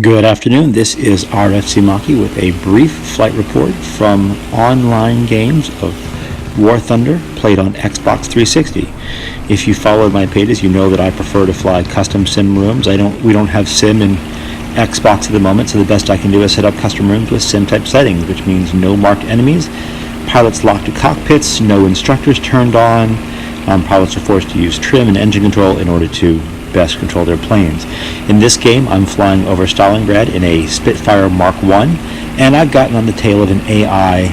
Good afternoon, this is RFC Maki with a brief flight report from online games of War Thunder played on Xbox 360. If you followed my pages, you know that I prefer to fly custom sim rooms. We don't have sim in Xbox at the moment, so the best I can do is set up custom rooms with sim type settings, which means no marked enemies, pilots locked to cockpits, no instructors turned on, pilots are forced to use trim and engine control in order to best control their planes. In this game, I'm flying over Stalingrad in a Spitfire Mark I, and I've gotten on the tail of an AI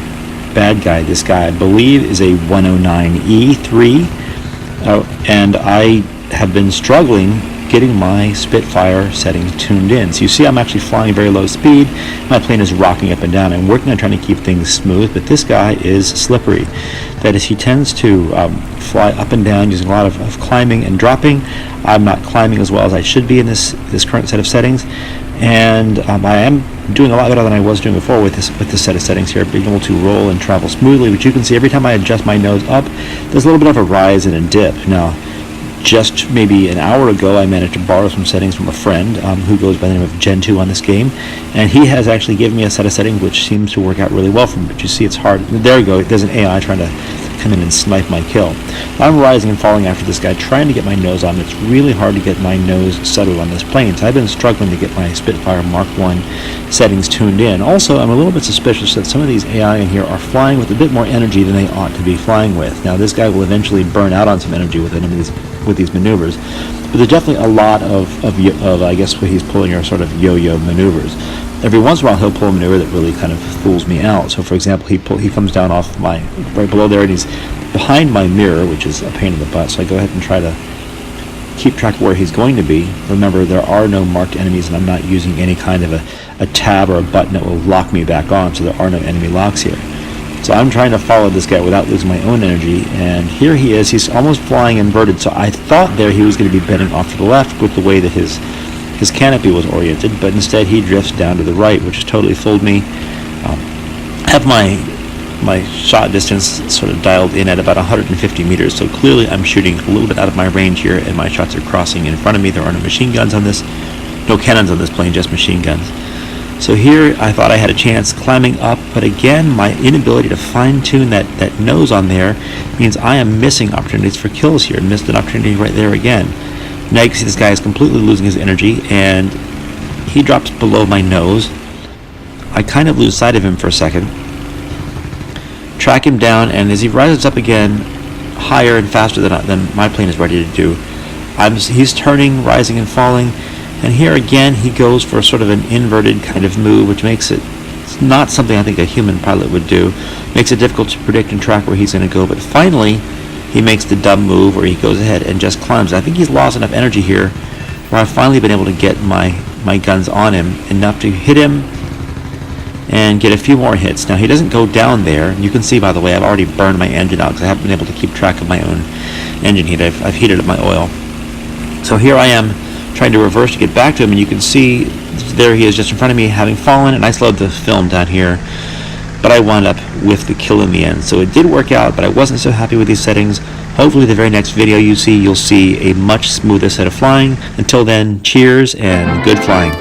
bad guy. This guy, I believe, is a 109E3, and I have been struggling getting my Spitfire settings tuned in. So you see I'm actually flying very low speed. My plane is rocking up and down. I'm working on trying to keep things smooth, but this guy is slippery. That is, he tends to fly up and down using a lot of climbing and dropping. I'm not climbing as well as I should be in this current set of settings, and I am doing a lot better than I was doing before with this set of settings here, being able to roll and travel smoothly, which you can see every time I adjust my nose up, there's a little bit of a rise and a dip. Now, just maybe an hour ago, I managed to borrow some settings from a friend who goes by the name of Gen2 on this game, and he has actually given me a set of settings which seems to work out really well for me. But you see, it's hard. There you go. There's an AI trying to come in and snipe my kill. I'm rising and falling after this guy, trying to get my nose on. It's really hard to get my nose settled on this plane, so I've been struggling to get my Spitfire Mark I settings tuned in. Also, I'm a little bit suspicious that some of these AI in here are flying with a bit more energy than they ought to be flying with. Now, this guy will eventually burn out on some energy with these maneuvers, but there's definitely a lot of I guess what he's pulling are sort of yo-yo maneuvers. Every once in a while he'll pull a maneuver that really kind of fools me out. So for example, he comes down off my right below there, and he's behind my mirror, which is a pain in the butt. So I go ahead and try to keep track of where he's going to be. Remember, there are no marked enemies, and I'm not using any kind of a tab or a button that will lock me back on, so there are no enemy locks here. So I'm trying to follow this guy without losing my own energy, and here he is. He's almost flying inverted, so I thought there he was going to be bending off to the left with the way that his canopy was oriented, but instead he drifts down to the right, which has totally fooled me. I have my shot distance sort of dialed in at about 150 meters, so clearly I'm shooting a little bit out of my range here, and my shots are crossing in front of me. There are no machine guns on this, no cannons on this plane, just machine guns. So here I thought I had a chance climbing up, but again, my inability to fine-tune that nose on there means I am missing opportunities for kills here. Missed an opportunity right there again. Now you can see this guy is completely losing his energy, and he drops below my nose. I kind of lose sight of him for a second, track him down, and as he rises up again, higher and faster than my plane is ready to do, he's turning, rising and falling. And here again, he goes for sort of an inverted kind of move, which makes it's not something I think a human pilot would do. Makes it difficult to predict and track where he's going to go. But finally, he makes the dumb move where he goes ahead and just climbs. I think he's lost enough energy here where I've finally been able to get my guns on him enough to hit him and get a few more hits. Now, he doesn't go down there. You can see, by the way, I've already burned my engine out because I haven't been able to keep track of my own engine heat. I've heated up my oil. So here I am, trying to reverse to get back to him, and you can see there he is just in front of me, having fallen, and I slowed the film down here, but I wound up with the kill in the end. So it did work out, but I wasn't so happy with these settings. Hopefully the very next video you'll see a much smoother set of flying. Until then, cheers and good flying.